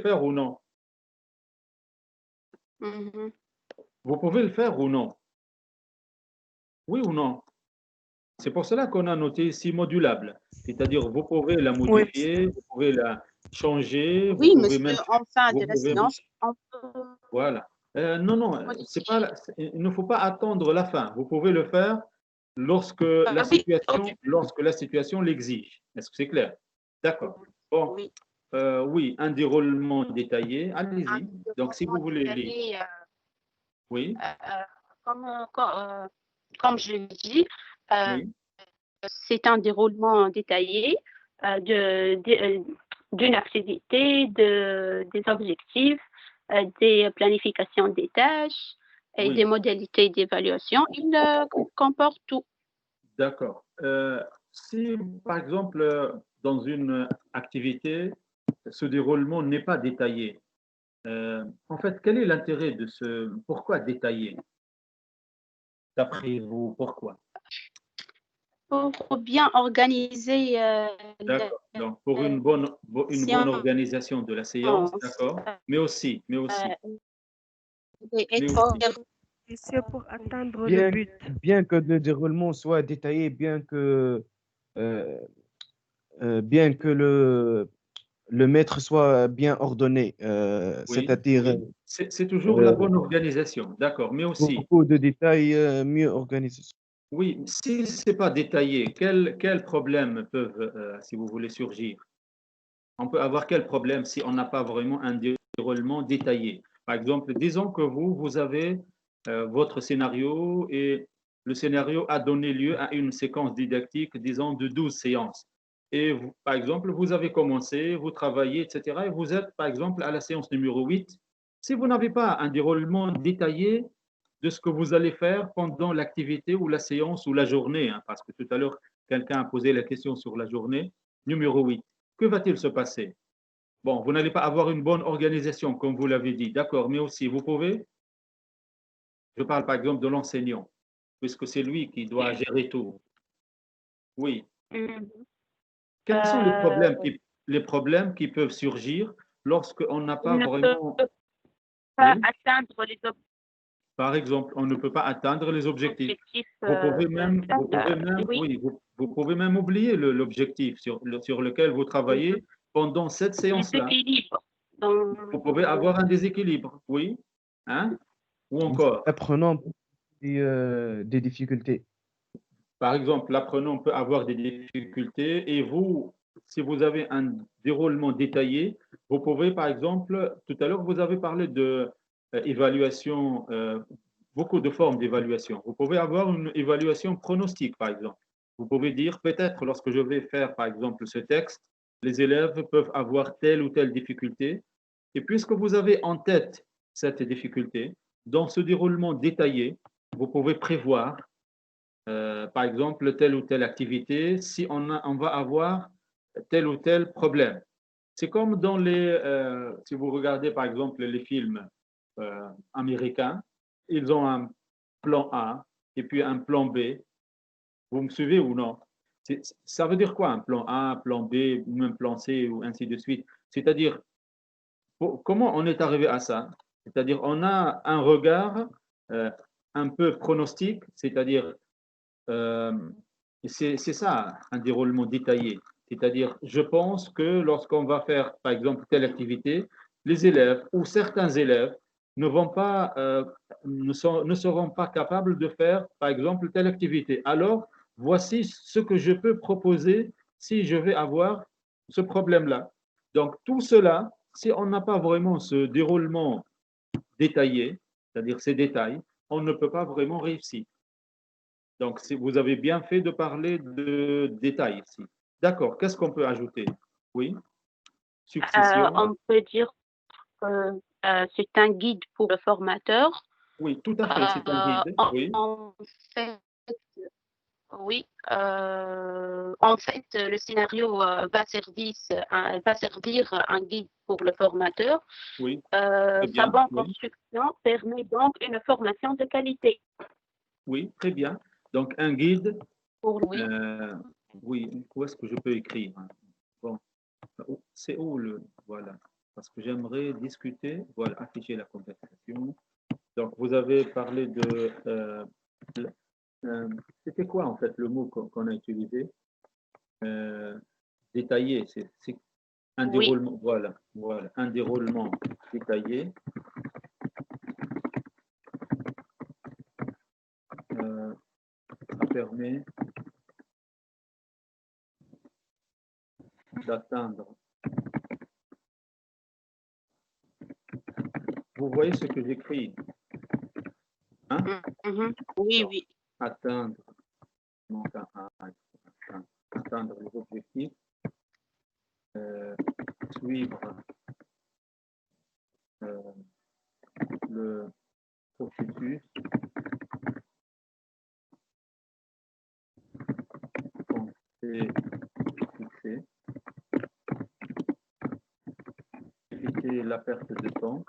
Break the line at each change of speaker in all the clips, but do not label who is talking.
faire ou non?
Mhm.
Vous pouvez le faire ou non? Oui ou non? C'est pour cela qu'on a noté ici modulable. C'est-à-dire, vous pouvez la
Oui,
modifier, vous pouvez la changer, vous
Oui,
pouvez
monsieur,
même,
en fin
vous
de la
pouvez,
séance, on peut
voilà. Non, non, c'est pas,
modifier.
il ne faut pas attendre la fin. Vous pouvez le faire
Oui, ok.
lorsque la situation l'exige. Est-ce que c'est clair? D'accord. Bon,
Oui.
oui, un déroulement détaillé.
Un
Allez-y. Donc, si vous
développement
voulez lire,
détaillé,
oui,
comme, comme je l'ai dit, euh,
oui,
c'est un déroulement détaillé d'une activité, des objectifs, des planifications des tâches et des
oui.
modalités d'évaluation. Il comporte tout.
D'accord. Si, par exemple, dans une activité, ce déroulement n'est pas détaillé, en fait, quel est l'intérêt de ce... Pourquoi détailler? D'après vous, pourquoi?
Pour bien organiser la
D'accord. Donc, pour une bonne
science
organisation de la séance, d'accord,
euh, et
mais
être
aussi,
et c'est pour atteindre le
Bien,
but.
bien que le déroulement soit détaillé, euh, bien que le maître soit bien ordonné,
oui,
c'est-à-dire
oui, c'est toujours la
euh,
bonne organisation, d'accord, mais aussi,
beaucoup de détails mieux organisés.
oui, si ce n'est pas détaillé, quels problèmes peuvent, si vous voulez, surgir? On peut avoir quel problème si on n'a pas vraiment un déroulement détaillé? Par exemple, disons que vous avez votre scénario et le scénario a donné lieu à une séquence didactique, disons, de 12 séances. Et vous, par exemple, vous avez commencé, vous travaillez, etc. Et vous êtes, par exemple, à la séance numéro 8. Si vous n'avez pas un déroulement détaillé de ce que vous allez faire pendant l'activité ou la séance ou la journée, hein, parce que tout à l'heure, quelqu'un a posé la question sur la journée numéro 8. Que va-t-il se passer? Bon, vous n'allez pas avoir une bonne organisation, comme vous l'avez dit, d'accord, mais aussi, vous pouvez, je parle par exemple de l'enseignant, puisque c'est lui qui doit gérer tout. Oui.
Mhm.
Quels sont
Euh,
les problèmes qui peuvent surgir lorsqu'on n'a
il
pas
ne peut
vraiment,
pas
oui,
atteindre les
par exemple, on ne peut pas atteindre les objectifs.
objectifs oui,
Oui, vous pouvez même oublier l'objectif sur lequel vous travaillez pendant cette
les
séance-là.
équilibres. Donc,
Vous pouvez avoir un déséquilibre, oui, hein, ou encore.
Apprenant des difficultés.
Par exemple, l'apprenant peut avoir des difficultés et vous, si vous avez un déroulement détaillé, vous pouvez, par exemple, tout à l'heure, vous avez parlé de évaluation, beaucoup de formes d'évaluation. Vous pouvez avoir une évaluation pronostique, par exemple. Vous pouvez dire, peut-être lorsque je vais faire, par exemple, ce texte, les élèves peuvent avoir telle ou telle difficulté. Et puisque vous avez en tête cette difficulté, dans ce déroulement détaillé, vous pouvez prévoir par exemple, telle ou telle activité, si on va avoir tel ou tel problème. C'est comme dans si vous regardez par exemple les films américains, ils ont un plan A et puis un plan B. Vous me suivez ou non? Ça veut dire quoi un plan A, un plan B, ou même plan C ou ainsi de suite? C'est-à-dire, comment on est arrivé à ça? C'est-à-dire, on a un regard euh, un peu pronostique, c'est-à-dire euh, c'est ça, un déroulement détaillé. C'est-à-dire, je pense que lorsqu'on va faire, par exemple, telle activité, les élèves ou certains élèves ne vont pas, ne seront pas capables de faire, par exemple, telle activité. Alors, voici ce que je peux proposer si je vais avoir ce problème-là. Donc, tout cela, si on n'a pas vraiment ce déroulement détaillé, c'est-à-dire ces détails, on ne peut pas vraiment réussir. Donc, vous avez bien fait de parler de détails ici. D'accord. Qu'est-ce qu'on peut ajouter? Oui. Succession.
on peut dire que c'est un guide pour le formateur.
Oui, tout à fait. C'est un guide. Oui.
En fait, oui, en fait, le scénario va servir un guide pour le formateur.
Oui. Très
Sa
bien.
bonne
Oui.
construction permet donc une formation de qualité
Oui. Très bien. Donc, un guide.
pour lui.
euh, oui. Où est-ce que je peux écrire? Bon. C'est où le. Voilà. parce que j'aimerais discuter. Voilà, afficher la conversation. Donc, vous avez parlé de... c'était quoi en fait le mot qu'on a utilisé? Détaillé, c'est un
Oui.
déroulement. Voilà, voilà, un déroulement détaillé. Ça permet d'atteindre. Vous voyez ce que j'écris, hein?
Oui,
Donc,
oui.
atteindre, donc, atteindre les objectifs, suivre le processus, penser, fixer, éviter la perte de temps,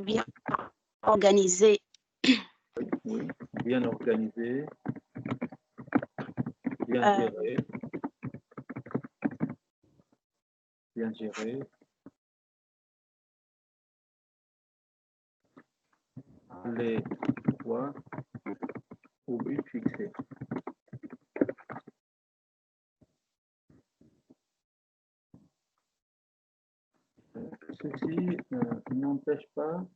Bien organisé.
oui, bien organisé, bien géré, bien géré, aller droit au but fixé. Ceci n'empêche pas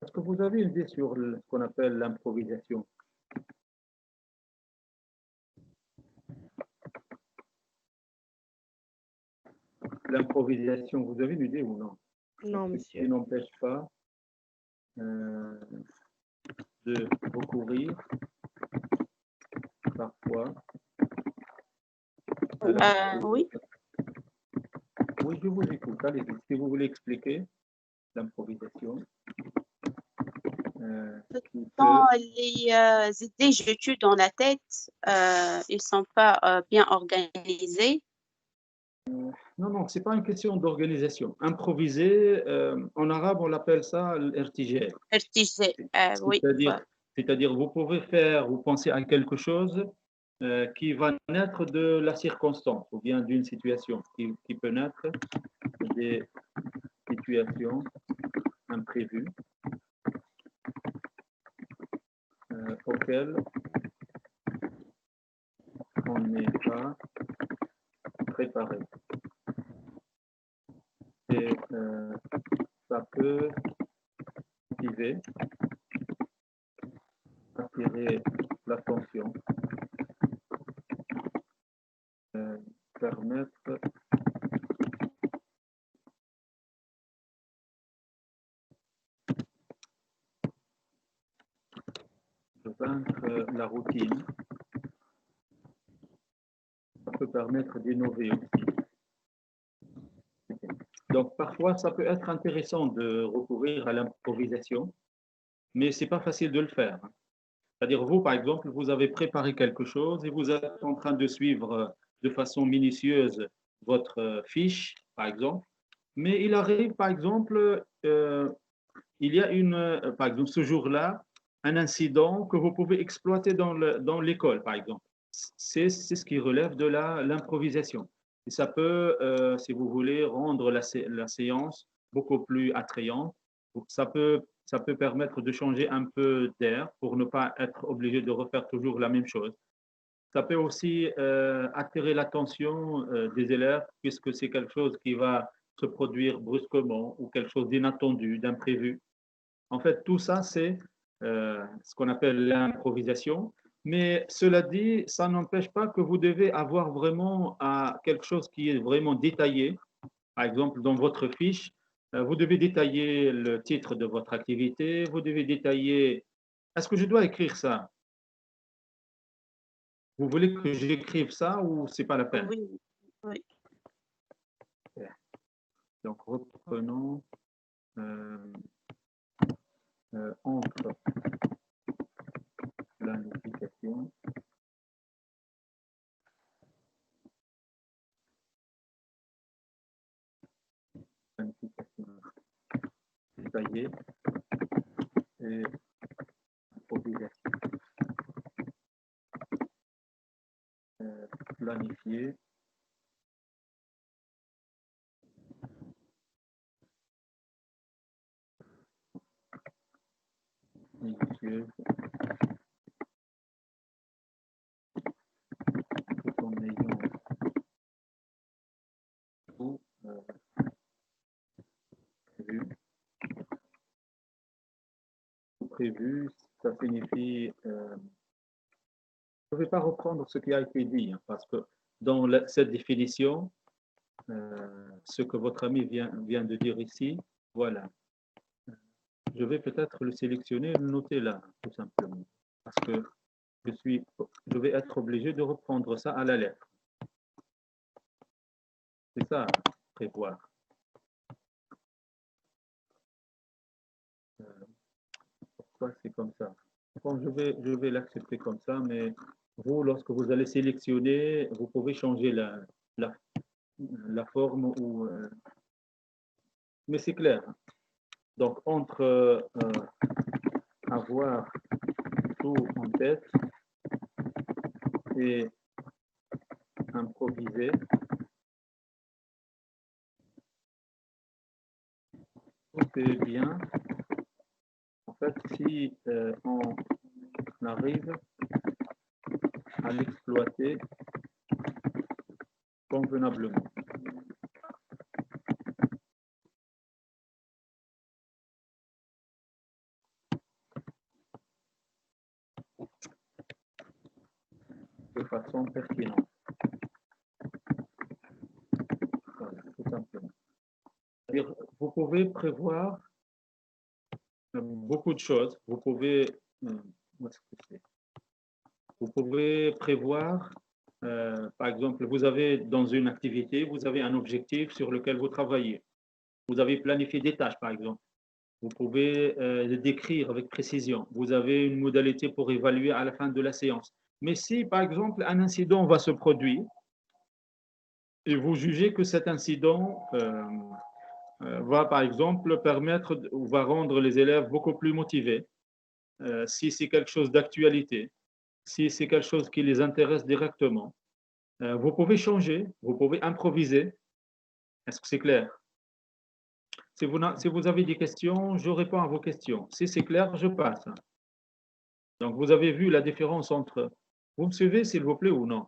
est-ce que vous avez une idée sur ce qu'on appelle l'improvisation? L'improvisation, vous avez une idée ou non?
Non,
Ce
monsieur.
qui n'empêche pas de recourir parfois à la...
Oui.
Oui, je vous écoute. Allez-y. Si vous voulez expliquer l'improvisation.
Quand les idées je tue dans la tête, ils ne sont pas bien organisés.
Non, non, c'est pas une question d'organisation. Improviser, en arabe, on l'appelle ça l'irtijal.
Oui.
C'est-à-dire, vous pouvez faire, vous pensez à quelque chose qui va naître de la circonstance ou bien d'une situation qui peut naître des situations imprévues auxquelles on n'est pas préparé. Et ça peut motiver, attirer l'attention, permettre de vaincre la routine. Ça peut permettre d'innover aussi. Donc parfois, ça peut être intéressant de recourir à l'improvisation, mais c'est pas facile de le faire. C'est-à-dire vous, par exemple, vous avez préparé quelque chose et vous êtes en train de suivre de façon minutieuse votre fiche, par exemple, mais il arrive, par exemple, il y a par exemple, ce jour-là, un incident que vous pouvez exploiter dans l'école, par exemple. C'est ce qui relève de l'improvisation. Et ça peut, si vous voulez, rendre la séance beaucoup plus attrayante. Ça peut permettre de changer un peu d'air pour ne pas être obligé de refaire toujours la même chose. Ça peut aussi attirer l'attention des élèves puisque c'est quelque chose qui va se produire brusquement ou quelque chose d'inattendu, d'imprévu. En fait, tout ça, c'est ce qu'on appelle l'improvisation. Mais cela dit, ça n'empêche pas que vous devez avoir vraiment quelque chose qui est vraiment détaillé. Par exemple, dans votre fiche, vous devez détailler le titre de votre activité, vous devez détailler... Est-ce que je dois écrire ça? Vous voulez que j'écrive ça ou c'est pas la peine?
Oui, oui.
Donc, reprenons entre planification détaillée et planifier. Minutieuse. Tout en ayant tout prévu. Tout prévu, ça signifie je ne vais pas reprendre ce qui a été dit, hein, parce que dans cette définition, ce que votre ami vient de dire ici, voilà. Je vais peut-être le sélectionner et le noter là, tout simplement. Parce que je vais être obligé de reprendre ça à la lettre. C'est ça, prévoir. Pourquoi c'est comme ça? Bon, je vais l'accepter comme ça, mais vous, lorsque vous allez sélectionner, vous pouvez changer la forme ou. Mais c'est clair. Donc, entre avoir tout en tête et improviser, tout est bien. En fait, si on arrive à l'exploiter convenablement. De façon pertinente. Voilà, tout simplement. C'est-à-dire, vous pouvez prévoir beaucoup de choses. Vous pouvez prévoir, par exemple, vous avez dans une activité, vous avez un objectif sur lequel vous travaillez. Vous avez planifié des tâches, par exemple. Vous pouvez le décrire avec précision. Vous avez une modalité pour évaluer à la fin de la séance. Mais si, par exemple, un incident va se produire et vous jugez que cet incident va, par exemple, permettre ou va rendre les élèves beaucoup plus motivés, si c'est quelque chose d'actualité, si c'est quelque chose qui les intéresse directement, vous pouvez changer, vous pouvez improviser. Est-ce que c'est clair? Si vous avez des questions, je réponds à vos questions. Si c'est clair, je passe. Donc, vous avez vu la différence entre… Vous me suivez, s'il vous plaît, ou non?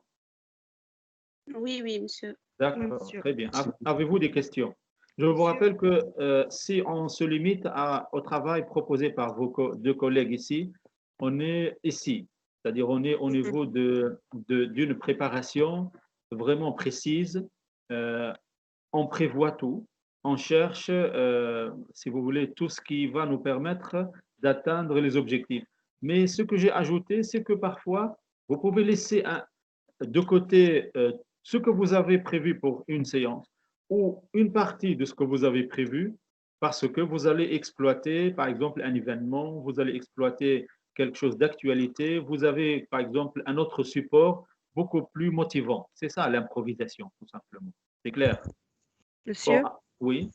Oui, oui, monsieur.
D'accord,
Monsieur.
très bien. Avez-vous des questions? Je vous rappelle que si on se limite au travail proposé par vos deux collègues ici, on est ici. C'est-à-dire on est au niveau d'une préparation vraiment précise. On prévoit tout. On cherche, si vous voulez, tout ce qui va nous permettre d'atteindre les objectifs. Mais ce que j'ai ajouté, c'est que parfois, vous pouvez laisser de côté ce que vous avez prévu pour une séance ou une partie de ce que vous avez prévu parce que vous allez exploiter, par exemple, un événement, vous allez exploiter quelque chose d'actualité, vous avez, par exemple, un autre support beaucoup plus motivant. C'est ça l'improvisation, tout simplement. C'est clair? Bon,
Monsieur,
oui,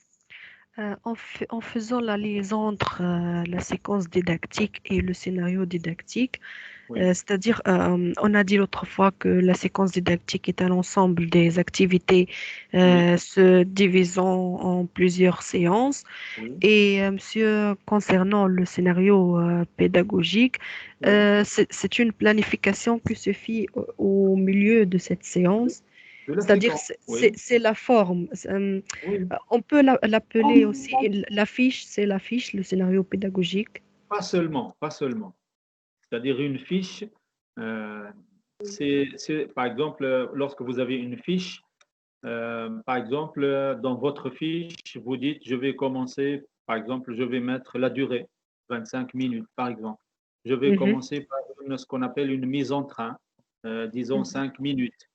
en faisant la liaison entre la séquence didactique et le scénario didactique,
oui,
c'est-à-dire, on a dit l'autre fois que la séquence didactique est un ensemble des activités
oui,
se divisant en plusieurs séances.
oui,
Et monsieur, concernant le scénario pédagogique,
oui.
c'est une planification qui se fait au milieu de cette séance.
De la
C'est-à-dire,
séquence, oui,
c'est la forme.
oui.
On peut l'appeler aussi l'affiche, c'est l'affiche, le scénario pédagogique.
Pas seulement, pas seulement. C'est-à-dire une fiche, euh, par exemple, lorsque vous avez une fiche, par exemple, dans votre fiche, vous dites, je vais commencer, par exemple, je vais mettre la durée, 25 minutes, par exemple. Je vais
Mhm,
commencer par ce qu'on appelle une mise en train, disons
mhm,
5 minutes.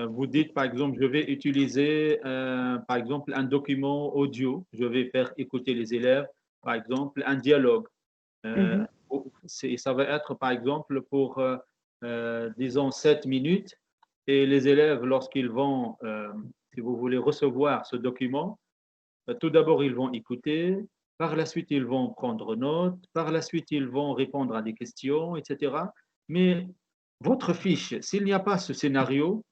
Vous dites, par exemple, je vais utiliser, par exemple, un document audio. Je vais faire écouter les élèves, par exemple, un dialogue.
mhm,
Ça va être, par exemple, pour, disons, 7 minutes. Et les élèves, lorsqu'ils vont, si vous voulez, recevoir ce document, tout d'abord, ils vont écouter. Par la suite, ils vont prendre note. Par la suite, ils vont répondre à des questions, etc. Mais votre fiche, s'il n'y a pas ce scénario,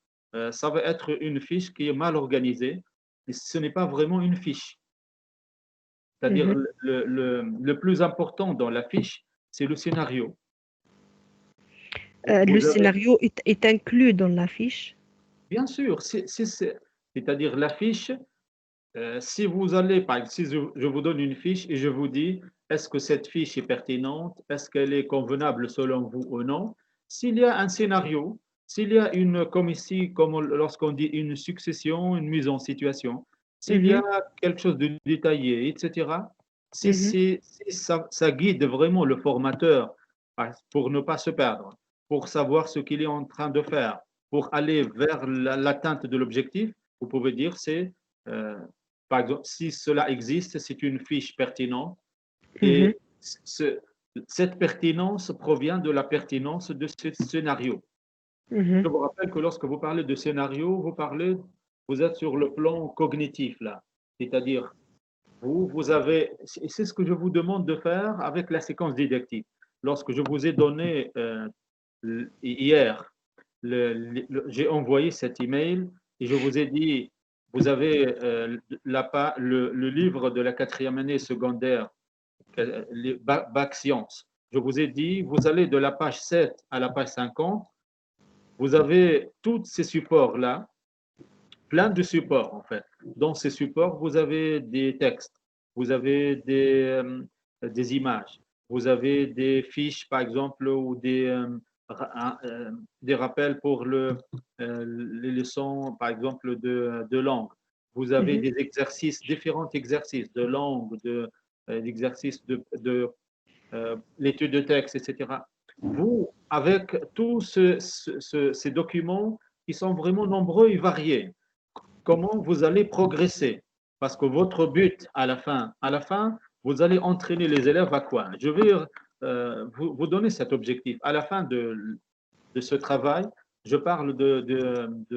ça va être une fiche qui est mal organisée et ce n'est pas vraiment une fiche. C'est-à-dire,
Mhm.
le plus important dans la fiche, c'est le scénario.
Le
Vous avez,
scénario est inclus dans la fiche.
bien sûr, c'est-à-dire la fiche. Si vous allez, par exemple, si je vous donne une fiche et je vous dis, est-ce que cette fiche est pertinente? Est-ce qu'elle est convenable selon vous ou non? S'il y a un scénario, s'il y a une, comme ici, comme lorsqu'on dit une succession, une mise en situation, s'il y a
Mhm.
quelque chose de détaillé, etc.,
Mhm.
si ça guide vraiment le formateur pour ne pas se perdre, pour savoir ce qu'il est en train de faire, pour aller vers l'atteinte de l'objectif, vous pouvez dire c'est euh, par exemple, si cela existe, c'est une fiche pertinente
Mhm.
et cette pertinence provient de la pertinence de ce scénario.
Mhm.
Je vous rappelle que lorsque vous parlez de scénario, vous êtes sur le plan cognitif là, c'est-à-dire vous avez, et c'est ce que je vous demande de faire avec la séquence didactique. Lorsque je vous ai donné hier, j'ai envoyé cet email et je vous ai dit, vous avez le livre de la quatrième année secondaire, les bac sciences. Je vous ai dit, vous allez de la page 7 à la page 50, vous avez tous ces supports-là, plein de supports en fait. Dans ces supports, vous avez des textes, vous avez des images, vous avez des fiches par exemple ou des rappels pour les leçons par exemple de langue. Vous avez
Mhm.
des exercices, différents exercices de langue, d'exercices de l'étude de texte, etc. Vous, avec tous ces documents qui sont vraiment nombreux et variés, comment vous allez progresser. Parce que votre but à la fin, vous allez entraîner les élèves à quoi? Je vais vous donner cet objectif. À la fin de ce travail, je parle de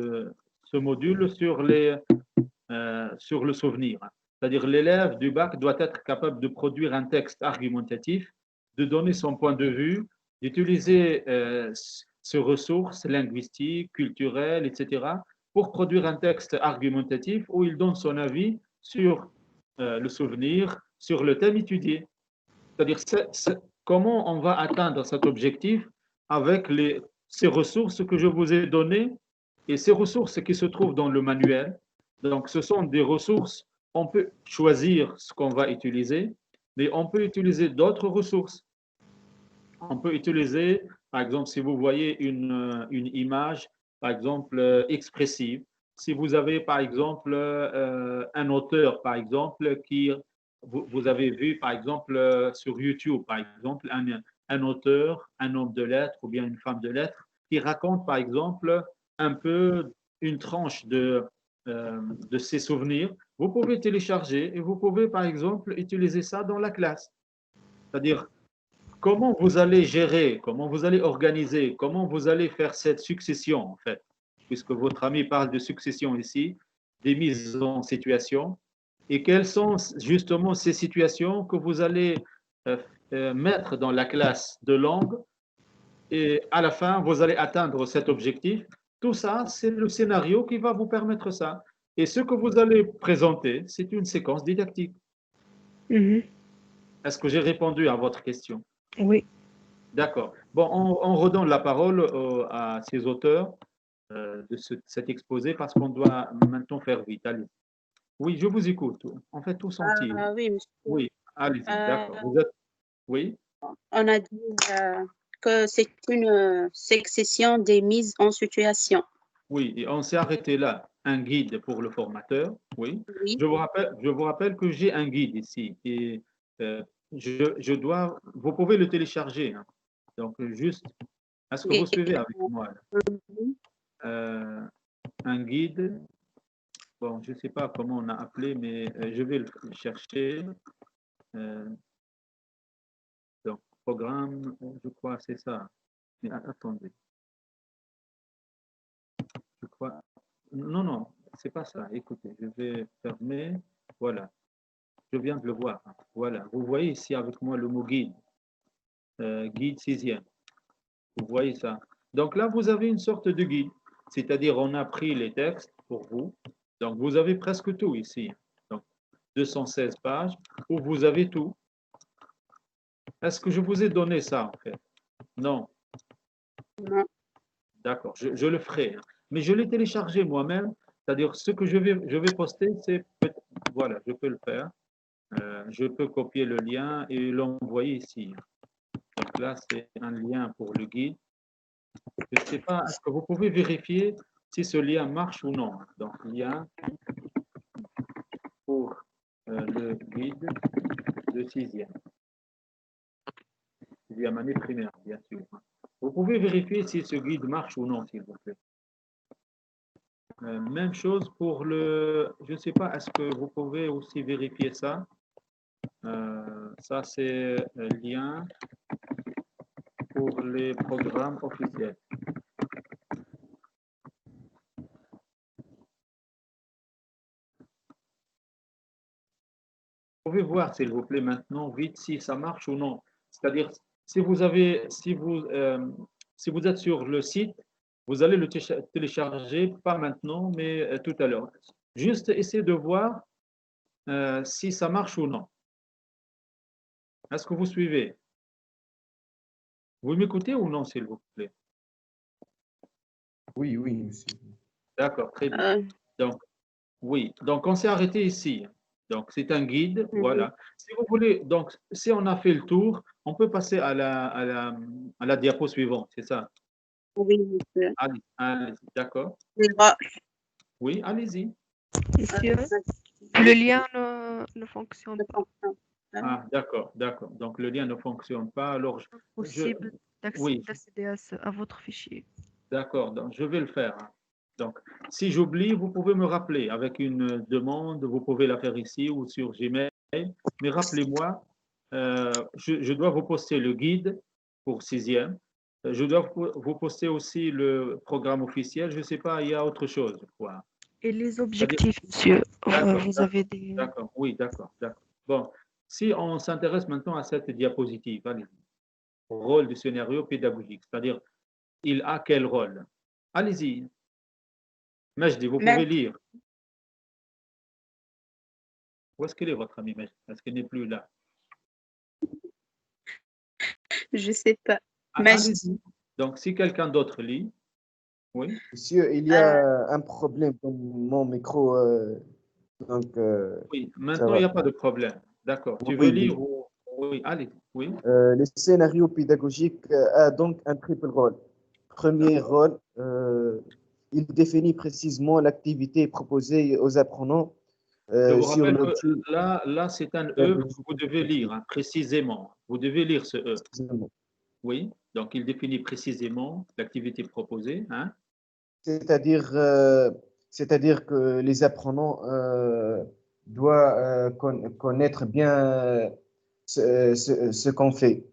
ce module sur le souvenir. C'est-à-dire l'élève du bac doit être capable de produire un texte argumentatif, de donner son point de vue, d'utiliser ses ressources linguistiques, culturelles, etc., pour produire un texte argumentatif où il donne son avis sur le souvenir, sur le thème étudié. C'est-à-dire comment on va atteindre cet objectif avec ces ressources que je vous ai données et ces ressources qui se trouvent dans le manuel. Donc, ce sont des ressources, on peut choisir ce qu'on va utiliser, mais on peut utiliser d'autres ressources. On peut utiliser, par exemple, si vous voyez une image, par exemple, expressive, si vous avez, par exemple, un auteur, par exemple, vous avez vu, par exemple, sur YouTube, par exemple, un auteur, un homme de lettres ou bien une femme de lettres, qui raconte, par exemple, un peu une tranche de ses souvenirs, vous pouvez télécharger et vous pouvez, par exemple, utiliser ça dans la classe. C'est-à-dire, comment vous allez gérer, comment vous allez organiser, comment vous allez faire cette succession, en fait, puisque votre ami parle de succession ici, des mises en situation, et quelles sont justement ces situations que vous allez euh, mettre dans la classe de langue, et à la fin, vous allez atteindre cet objectif. Tout ça, c'est le scénario qui va vous permettre ça. Et ce que vous allez présenter, c'est une séquence didactique.
Mhm.
Est-ce que j'ai répondu à votre question?
Oui.
D'accord. Bon, on redonne la parole à ces auteurs de cet exposé parce qu'on doit maintenant faire vite. Allez. Oui, je vous écoute. En fait, tout senti.
Oui, monsieur.
Oui, allez-y,
Euh,
d'accord. Vous êtes. Oui,
on a dit que c'est une succession des mises en situation.
oui. Et on s'est arrêté là. Un guide pour le formateur. Oui.
Oui,
Je vous rappelle que j'ai un guide ici et euh, je dois. Vous pouvez le télécharger, hein. Donc, juste. Est-ce que vous suivez avec moi là? Un guide. Bon, je ne sais pas comment on a appelé, mais je vais le chercher. Euh, donc, programme, je crois, c'est ça. Mais attendez, je crois. Non, non, c'est pas ça. Écoutez, je vais fermer. Voilà, je viens de le voir. Voilà, vous voyez ici avec moi le mot guide, guide sixième. Vous voyez ça. Donc là, vous avez une sorte de guide. c'est-à-dire on a pris les textes pour vous. Donc, vous avez presque tout ici. Donc, 216 pages où vous avez tout. Est-ce que je vous ai donné ça, en fait? Non.
Non.
D'accord, je le ferai. Mais je l'ai téléchargé moi-même. C'est-à-dire, ce que je vais poster, c'est... Voilà, je peux le faire. Je peux copier le lien et l'envoyer ici. Donc là, c'est un lien pour le guide. Je ne sais pas, est-ce que vous pouvez vérifier si ce lien marche ou non? Donc, lien pour le guide de sixième année primaire, bien sûr. Vous pouvez vérifier si ce guide marche ou non, s'il vous plaît. Même chose pour le... Je ne sais pas, est-ce que vous pouvez aussi vérifier ça? Ça, c'est un lien pour les programmes officiels. Vous pouvez voir, s'il vous plaît, maintenant, vite, si ça marche ou non. C'est-à-dire, si vous êtes sur le site, vous allez le télécharger, pas maintenant, mais tout à l'heure. Juste essayez de voir si ça marche ou non. Est-ce que vous suivez? Vous m'écoutez ou non, s'il vous plaît?
Oui, oui, monsieur.
D'accord, très bien. Donc, oui, donc on s'est arrêté ici. Donc, c'est un guide, voilà. Si vous voulez, donc, si on a fait le tour, on peut passer à la diapo suivante, c'est ça?
Oui, monsieur.
Allez, d'accord. Oui, allez-y.
Monsieur, le lien ne fonctionne pas.
Ah, d'accord, d'accord. Donc, le lien ne fonctionne pas. Alors,
Possible
oui,
d'accéder à votre fichier.
d'accord, donc je vais le faire. Donc, si j'oublie, vous pouvez me rappeler avec une demande, vous pouvez la faire ici ou sur Gmail, mais rappelez-moi, je dois vous poster le guide pour sixième, je dois vous poster aussi le programme officiel, je ne sais pas, il y a autre chose, quoi.
Et les objectifs, monsieur, vous avez des...
D'accord, oui, d'accord, d'accord. Bon, si on s'intéresse maintenant à cette diapositive, allez, rôle du scénario pédagogique, c'est-à-dire, il a quel rôle? Allez-y. Majdi, vous pouvez lire. Où est-ce qu'elle est, votre amie Majdi? Est-ce qu'elle n'est plus là?
Je ne sais pas.
Allez-y. Donc, si quelqu'un d'autre lit, oui.
Monsieur, il y a un problème dans mon micro. Donc,
Oui, maintenant, il n'y a pas de problème. D'accord. Tu veux lire ou... Oui, allez, oui.
Le scénario pédagogique a donc un triple rôle. Premier rôle, il définit précisément l'activité proposée aux apprenants
Je vous
sur
rappelle
l'objet.
que là c'est un E que vous devez lire, hein, précisément. Vous devez lire ce E. Oui, donc il définit précisément l'activité proposée. Hein.
C'est-à-dire que les apprenants doivent connaître bien ce qu'on fait.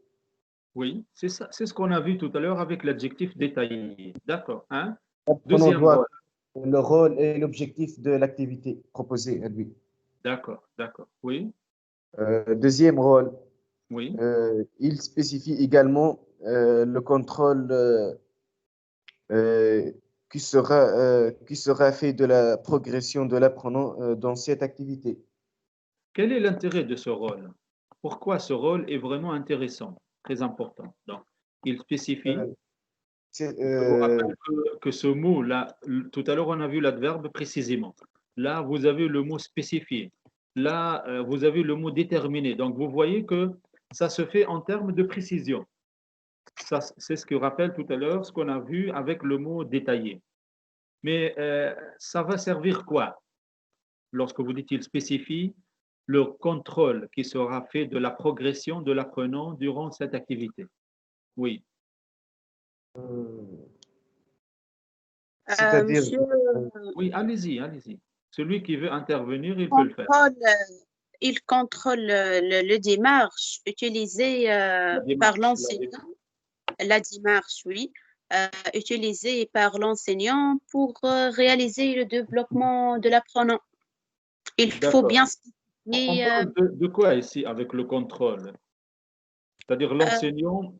Oui, c'est ça, c'est ce qu'on a vu tout à l'heure avec l'adjectif détaillé. D'accord. Hein?
L'apprenant
Deuxième
doit
rôle.
le rôle et l'objectif de l'activité proposée à lui.
D'accord, d'accord. Oui,
Deuxième rôle,
oui.
il spécifie également le contrôle qui sera fait de la progression de l'apprenant dans cette activité.
Quel est l'intérêt de ce rôle? Pourquoi ce rôle est vraiment intéressant, très important? Donc, il spécifie. Je vous rappelle que ce mot-là, tout à l'heure, on a vu l'adverbe précisément. Là, vous avez le mot spécifié. Là, vous avez le mot déterminé. Donc, vous voyez que ça se fait en termes de précision. Ça, c'est ce que rappelle tout à l'heure ce qu'on a vu avec le mot détaillé. Mais ça va servir quoi? Lorsque vous dites il spécifie le contrôle qui sera fait de la progression de l'apprenant durant cette activité. Oui.
C'est-à-dire,
Oui, allez-y, allez-y. Celui qui veut intervenir, il peut le faire.
Il contrôle le démarche utilisée par l'enseignant. La démarche, oui. Utilisée par l'enseignant pour réaliser le développement de l'apprenant. Il faut bien spécifier.
On parle de quoi ici avec le contrôle? C'est-à-dire l'enseignant,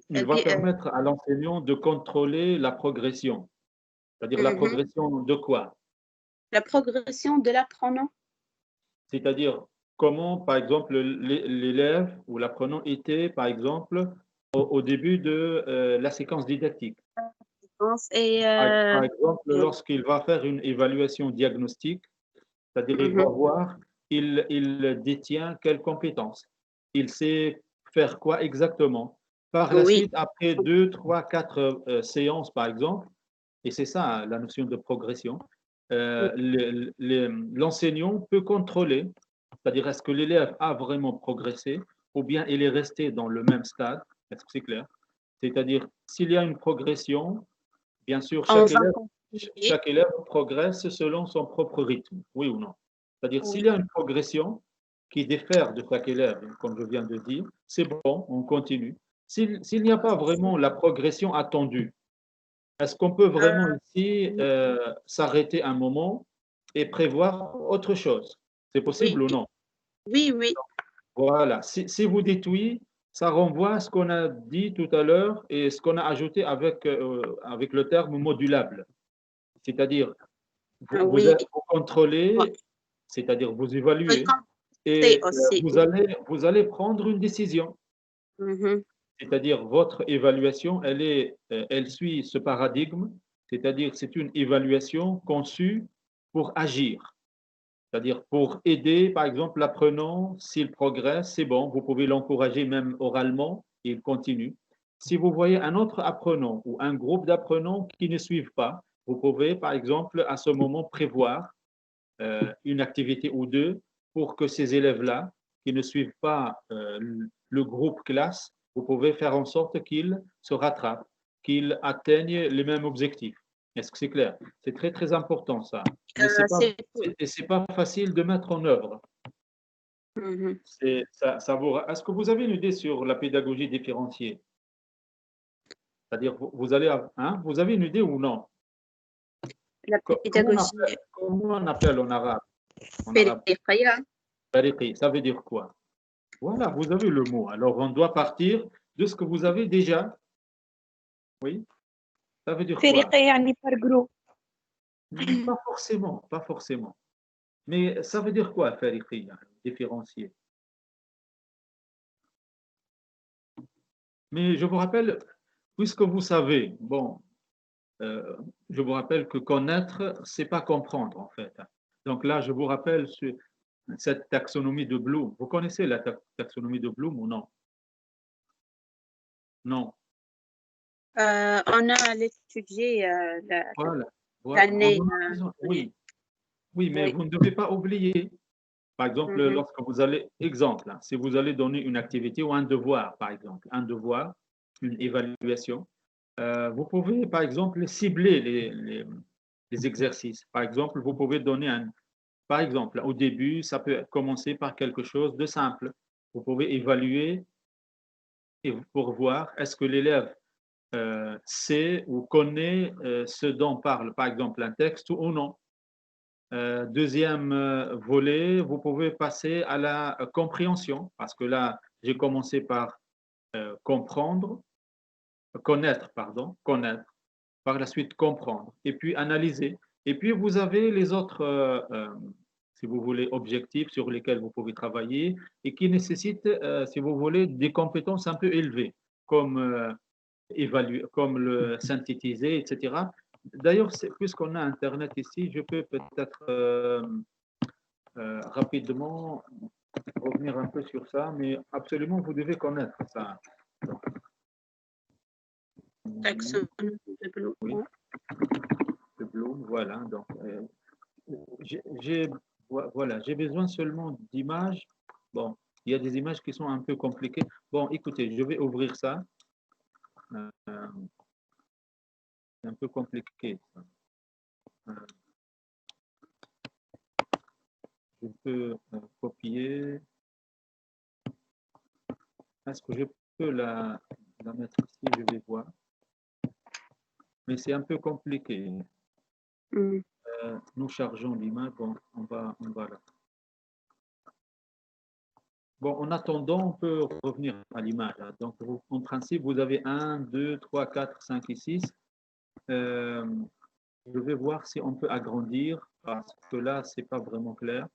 il va permettre à l'enseignant de contrôler la progression. C'est-à-dire la progression de quoi?
La progression de l'apprenant.
C'est-à-dire comment, par exemple, l'élève ou l'apprenant était, par exemple, au début de la séquence didactique.
Et
Par exemple, lorsqu'il va faire une évaluation diagnostique, c'est-à-dire il va voir, il détient quelles compétences, il sait faire quoi exactement. Par la
oui,
suite, après 2, 3, 4 séances, par exemple, et c'est ça hein, la notion de progression, l'enseignant peut contrôler, c'est-à-dire est-ce que l'élève a vraiment progressé ou bien il est resté dans le même stade, est-ce que c'est clair? C'est-à-dire s'il y a une progression, bien sûr,
on va continuer.
chaque élève progresse selon son propre rythme, oui ou non? C'est-à-dire, s'il y a une progression qui diffère de chaque élève, comme je viens de dire, c'est bon, on continue. S'il n'y a pas vraiment la progression attendue, est-ce qu'on peut vraiment ici s'arrêter un moment et prévoir autre chose? C'est possible ou non?
Oui, oui.
Voilà. Si vous dites oui, ça renvoie à ce qu'on a dit tout à l'heure et ce qu'on a ajouté avec, avec le terme modulable. C'est-à-dire, vous contrôlez, c'est-à-dire vous évaluez et
aussi.
vous allez prendre une décision. C'est-à-dire, votre évaluation, elle suit ce paradigme, c'est-à-dire c'est une évaluation conçue pour agir. C'est-à-dire pour aider, par exemple, l'apprenant, s'il progresse, c'est bon, vous pouvez l'encourager même oralement, et il continue. Si vous voyez un autre apprenant ou un groupe d'apprenants qui ne suivent pas, vous pouvez, par exemple, à ce moment prévoir une activité ou deux pour que ces élèves-là, qui ne suivent pas le groupe classe, vous pouvez faire en sorte qu'ils se rattrapent, qu'ils atteignent les mêmes objectifs. Est-ce que c'est clair? C'est très, très important ça. Mais c'est pas facile de mettre en œuvre. Est-ce que vous avez une idée sur la pédagogie différenciée? C'est-à-dire, vous avez une idée ou non?
La pédagogie.
Comment on appelle en arabe? Ça veut dire quoi? Voilà, vous avez le mot. Alors, on doit partir de ce que vous avez déjà. Oui, ça veut dire quoi?
par groupe.
Pas forcément, pas forcément. Mais ça veut dire quoi, fariqiyya, différencier? Mais je vous rappelle, puisque vous savez, bon, je vous rappelle que connaître, c'est pas comprendre, en fait. Donc là, je vous rappelle cette taxonomie de Bloom. Vous connaissez la taxonomie de Bloom ou non? Non.
On a étudié
Voilà.
l'année.
Oui, oui, mais vous ne devez pas oublier. Par exemple, lorsque vous allez, exemple, hein, si vous allez donner une activité ou un devoir, par exemple, un devoir, une évaluation, vous pouvez, par exemple, cibler les exercices. Par exemple, vous pouvez donner par exemple, au début, ça peut commencer par quelque chose de simple. Vous pouvez évaluer et pour voir est-ce que l'élève sait ou connaît ce dont parle, par exemple, un texte ou non. Deuxième volet, vous pouvez passer à la compréhension, parce que là, j'ai commencé par connaître, par la suite comprendre, et puis analyser. Et puis, vous avez les autres, si vous voulez, objectifs sur lesquels vous pouvez travailler et qui nécessitent, si vous voulez, des compétences un peu élevées, comme évaluer, comme le synthétiser, etc. D'ailleurs, puisqu'on a Internet ici, je peux peut-être rapidement revenir un peu sur ça, mais absolument, vous devez connaître ça. Oui, de Bloom, voilà. Donc, voilà, j'ai besoin seulement d'images. Bon, il y a des images qui sont un peu compliquées. Bon, écoutez, je vais ouvrir ça. C'est un peu compliqué. Je peux copier. Est-ce que je peux la mettre ici? Je vais voir. Mais c'est un peu compliqué. Nous chargeons l'image. Bon, on va là. Bon, en attendant, on peut revenir à l'image. Donc, en principe, vous avez 1, 2, 3, 4, 5 et 6. Je vais voir si on peut agrandir parce que là, c'est pas vraiment clair.